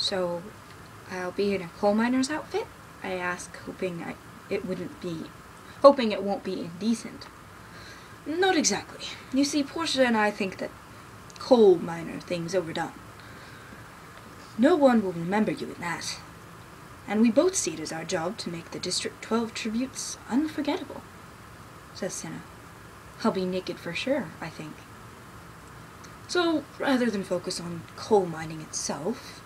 So, I'll be in a coal miner's outfit? I ask, hoping it won't be indecent. Not exactly. You see, Portia and I think that coal miner thing's overdone. No one will remember you in that. And we both see it as our job to make the District 12 tributes unforgettable, says Cinna. I'll be naked for sure, I think. So, rather than focus on coal mining itself,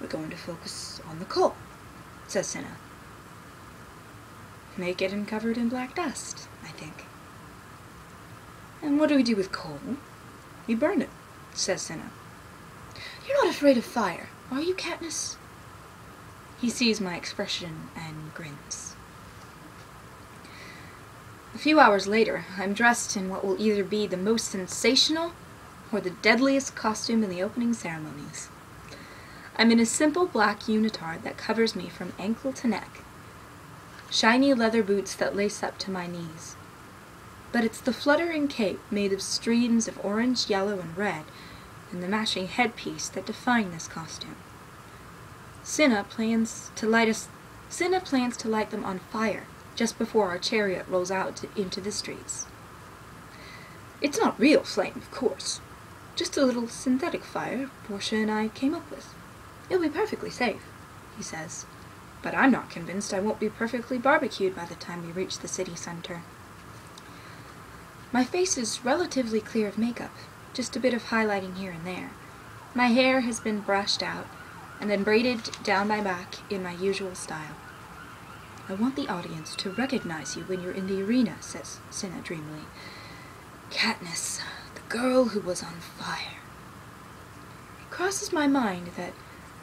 we're going to focus on the coal, says Cinna. Naked and covered in black dust, I think. And what do we do with coal? We burn it, says Cinna. You're not afraid of fire, are you, Katniss? He sees my expression and grins. A few hours later, I'm dressed in what will either be the most sensational or the deadliest costume in the opening ceremonies. I'm in a simple black unitard that covers me from ankle to neck, shiny leather boots that lace up to my knees. But it's the fluttering cape made of streams of orange, yellow, and red, and the matching headpiece that define this costume. Cinna plans to light them on fire just before our chariot rolls out into the streets. It's not real flame, of course. Just a little synthetic fire Portia and I came up with. It'll be perfectly safe, he says. But I'm not convinced I won't be perfectly barbecued by the time we reach the city center. My face is relatively clear of makeup, just a bit of highlighting here and there. My hair has been brushed out and then braided down my back in my usual style. I want the audience to recognize you when you're in the arena, says Cinna dreamily. Katniss, the girl who was on fire. It crosses my mind that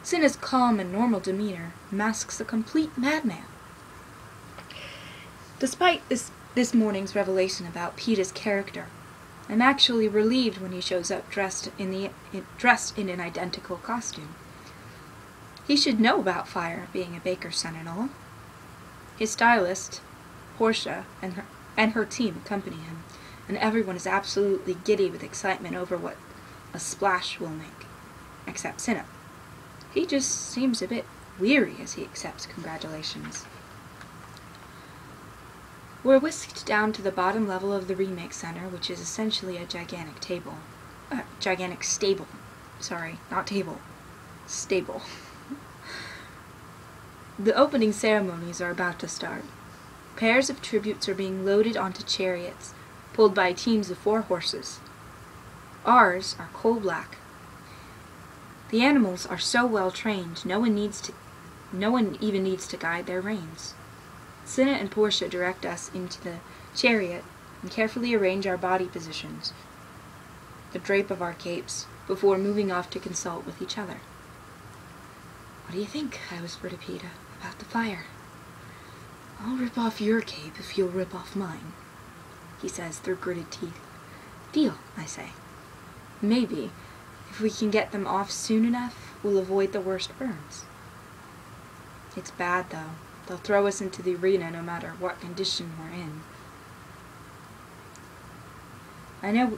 Cinna's calm and normal demeanor masks a complete madman. Despite this morning's revelation about Peeta's character, I'm actually relieved when he shows up dressed in an identical costume. He should know about fire, being a baker's son-in-law. His stylist, Portia, and her team accompany him, and everyone is absolutely giddy with excitement over what a splash will make, except Cinna. He just seems a bit weary as he accepts congratulations. We're whisked down to the bottom level of the Remake Center, which is essentially a gigantic stable. Sorry, not table. Stable. The opening ceremonies are about to start. Pairs of tributes are being loaded onto chariots, pulled by teams of 4 horses. Ours are coal black. The animals are so well trained, no one even needs to guide their reins. Cinna and Portia direct us into the chariot and carefully arrange our body positions, the drape of our capes, before moving off to consult with each other. What do you think? I whisper to Peeta, about the fire. I'll rip off your cape if you'll rip off mine, he says through gritted teeth. Deal, I say. Maybe, if we can get them off soon enough, we'll avoid the worst burns. It's bad, though. They'll throw us into the arena no matter what condition we're in. I know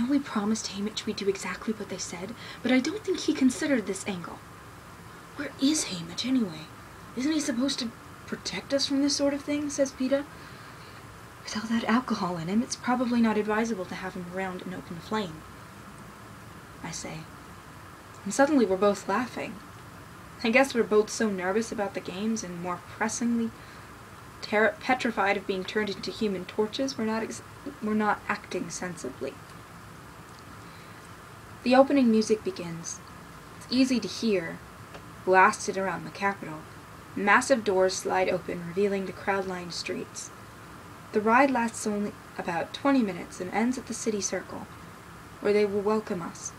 we promised Haymitch we'd do exactly what they said, but I don't think he considered this angle. Where is Haymitch, anyway? Isn't he supposed to protect us from this sort of thing, says Peeta. With all that alcohol in him, it's probably not advisable to have him around an open flame, I say. And suddenly we're both laughing. I guess we're both so nervous about the games and more pressingly petrified of being turned into human torches, we're not acting sensibly. The opening music begins. It's easy to hear, blasted around the Capitol. Massive doors slide open, revealing the crowd-lined streets. The ride lasts only about 20 minutes and ends at the city circle, where they will welcome us,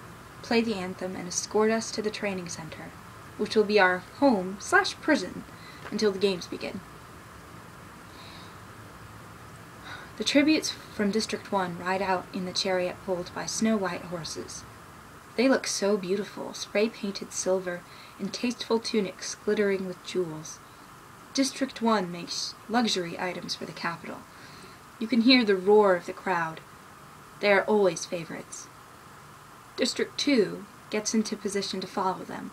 play the anthem, and escort us to the training center, which will be our home/prison until the games begin. The tributes from District 1 ride out in the chariot pulled by snow-white horses. They look so beautiful, spray-painted silver, in tasteful tunics glittering with jewels. District 1 makes luxury items for the capital. You can hear the roar of the crowd. They are always favorites. District 2 gets into position to follow them,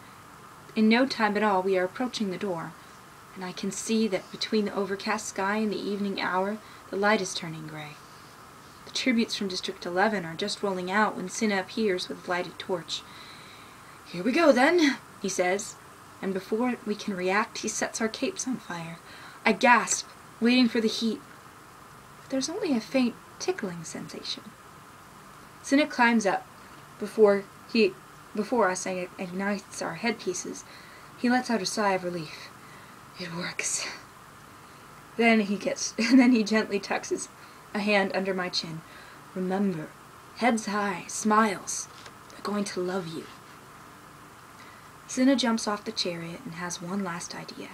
In no time at all we are approaching the door, and I can see that between the overcast sky and the evening hour, the light is turning gray. The tributes from District 11 are just rolling out when Cinna appears with a lighted torch. "Here we go, then," he says, and before we can react, he sets our capes on fire. I gasp, waiting for the heat, but there's only a faint tickling sensation. Cinna climbs up before us and ignites our headpieces. He lets out a sigh of relief. It works. Then he gently tucks a hand under my chin. "Remember, heads high, smiles. They're going to love you." Cinna jumps off the chariot and has one last idea.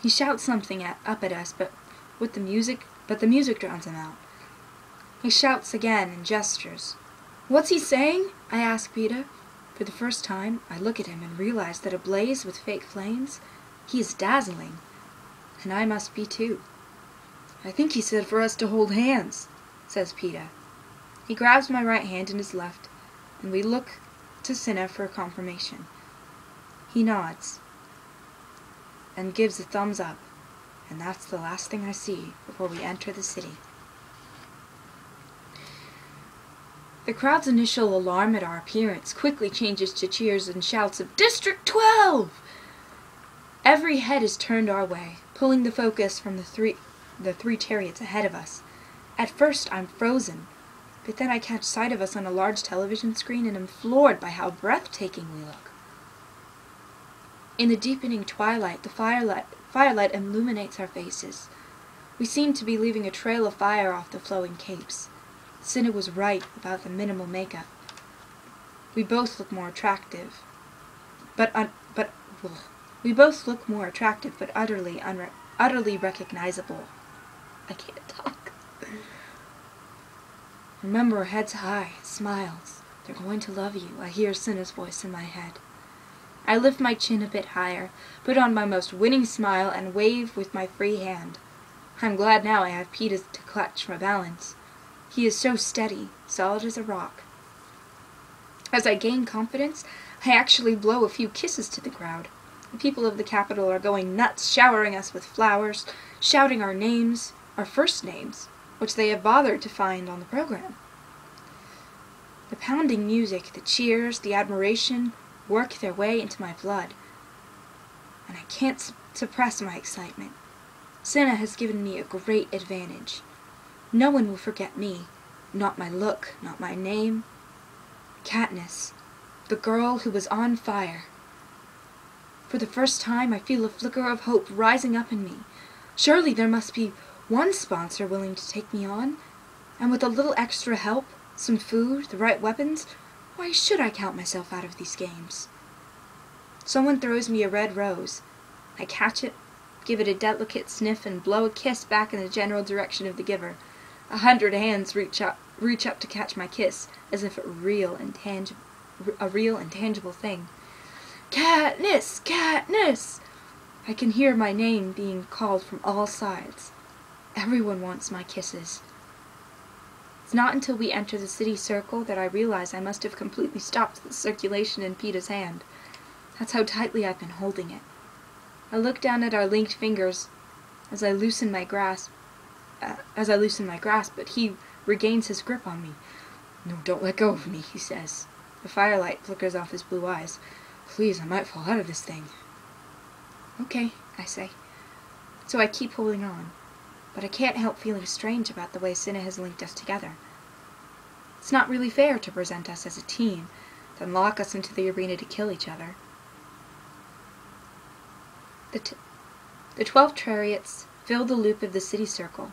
He shouts something up at us, but the music drowns him out. He shouts again and gestures. "What's he saying?" I ask Peeta. For the first time, I look at him and realize that ablaze with fake flames, he is dazzling, and I must be too. "I think he said for us to hold hands," says Peeta. He grabs my right hand in his left, and we look to Cinna for confirmation. He nods and gives a thumbs up, and that's the last thing I see before we enter the city. The crowd's initial alarm at our appearance quickly changes to cheers and shouts of "District 12!" Every head is turned our way, pulling the focus from the three chariots ahead of us. At first I'm frozen, but then I catch sight of us on a large television screen and am floored by how breathtaking we look. In the deepening twilight, the firelight illuminates our faces. We seem to be leaving a trail of fire off the flowing capes. Cinna was right about the minimal makeup. We both look more attractive, but utterly recognizable. I can't talk. "Remember, heads high, smiles. They're going to love you," I hear Cinna's voice in my head. I lift my chin a bit higher, put on my most winning smile, and wave with my free hand. I'm glad now I have Peeta to clutch for balance. He is so steady, solid as a rock. As I gain confidence, I actually blow a few kisses to the crowd. The people of the capital are going nuts, showering us with flowers, shouting our names, our first names, which they have bothered to find on the program. The pounding music, the cheers, the admiration work their way into my blood, and I can't suppress my excitement. Cinna has given me a great advantage. No one will forget me, not my look, not my name. Katniss, the girl who was on fire. For the first time, I feel a flicker of hope rising up in me. Surely there must be one sponsor willing to take me on, and with a little extra help, some food, the right weapons, why should I count myself out of these games? Someone throws me a red rose. I catch it, give it a delicate sniff, and blow a kiss back in the general direction of the giver. 100 hands reach up to catch my kiss, as if a real and tangible thing. "Katniss! Katniss!" I can hear my name being called from all sides. Everyone wants my kisses. It's not until we enter the city circle that I realize I must have completely stopped the circulation in Peeta's hand. That's how tightly I've been holding it. I look down at our linked fingers as I loosen my grasp, but he regains his grip on me. "No, don't let go of me," he says. The firelight flickers off his blue eyes. "Please, I might fall out of this thing." "Okay," I say. So I keep holding on, but I can't help feeling strange about the way Cinna has linked us together. It's not really fair to present us as a team, then lock us into the arena to kill each other. The 12 chariots fill the loop of the city circle.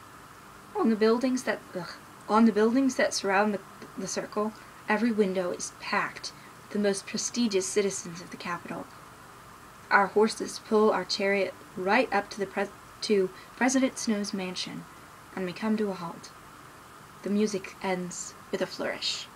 On the buildings that surround the circle, every window is packed with the most prestigious citizens of the capital. Our horses pull our chariot right up to President Snow's mansion, and we come to a halt. The music ends with a flourish.